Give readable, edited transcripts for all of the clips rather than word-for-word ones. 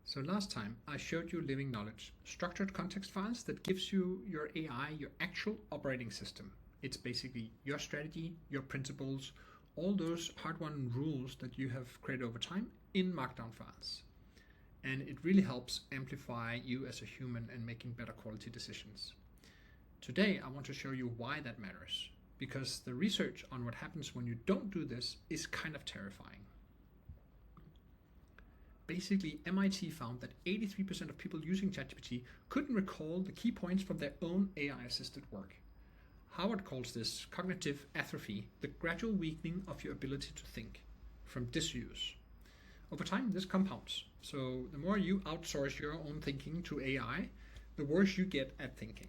So last time I showed you living knowledge, structured context files that gives you your AI, your actual operating system. It's basically your strategy, your principles, all those hard-won rules that you have created over time in markdown files. And it really helps amplify you as a human and making better quality decisions. Today I want to show you why that matters, because the research on what happens when you don't do this is kind of terrifying. Basically, MIT found that 83% of people using ChatGPT couldn't recall the key points from their own AI-assisted work. Howard calls this cognitive atrophy, the gradual weakening of your ability to think from disuse. Over time, this compounds. So the more you outsource your own thinking to AI, the worse you get at thinking.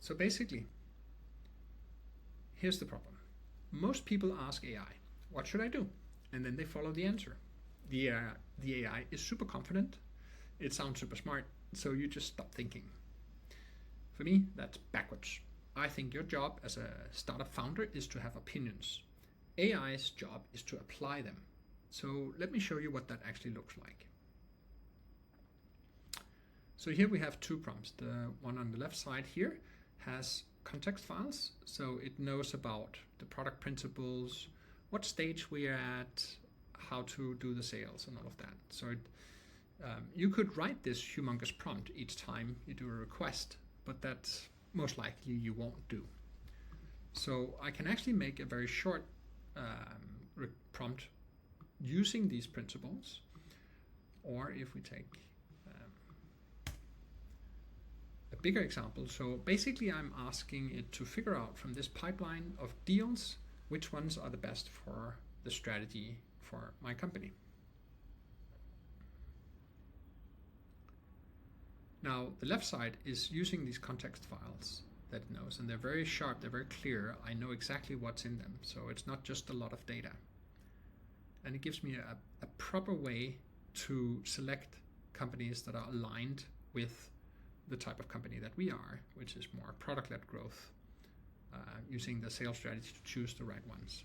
So basically, here's the problem. Most people ask AI, what should I do? And then they follow the answer. The AI is super confident, it sounds super smart, so you just stop thinking. For me, that's backwards. I think your job as a startup founder is to have opinions. AI's job is to apply them. So let me show you what that actually looks like. So here we have two prompts. The one on the left side here has context files, so it knows about the product principles, what stage we are at, how to do the sales and all of that. So you could write this humongous prompt each time you do a request, but that most likely you won't do. So I can actually make a very short prompt using these principles. Or if we take a bigger example, so basically I'm asking it to figure out from this pipeline of deals which ones are the best for the strategy for my company. Now, the left side is using these context files that it knows, and they're very sharp, they're very clear. I know exactly what's in them, so it's not just a lot of data. And it gives me a proper way to select companies that are aligned with the type of company that we are, which is more product-led growth, using the sales strategy to choose the right ones.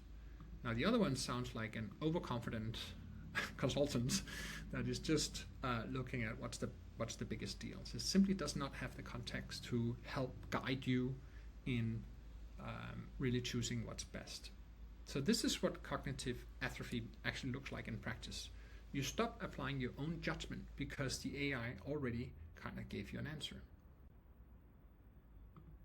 Now the other one sounds like an overconfident consultant that is just looking at what's the biggest deals. It simply does not have the context to help guide you in really choosing what's best. So this is what cognitive atrophy actually looks like in practice. You stop applying your own judgment because the AI already kind of gave you an answer.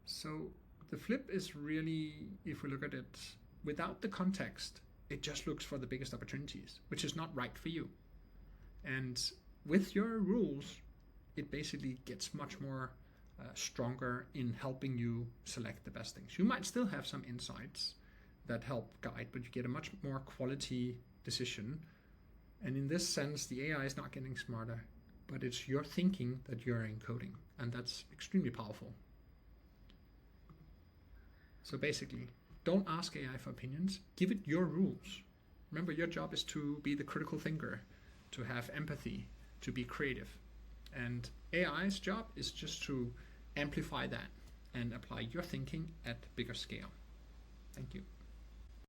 So the flip is really, if we look at it without the context, it just looks for the biggest opportunities, which is not right for you. And with your rules, it basically gets much more stronger in helping you select the best things. You might still have some insights that help guide, but you get a much more quality decision. And in this sense, the AI is not getting smarter, but it's your thinking that you're encoding, and that's extremely powerful. So basically, don't ask AI for opinions, give it your rules. Remember, your job is to be the critical thinker, to have empathy, to be creative. And AI's job is just to amplify that and apply your thinking at bigger scale. Thank you.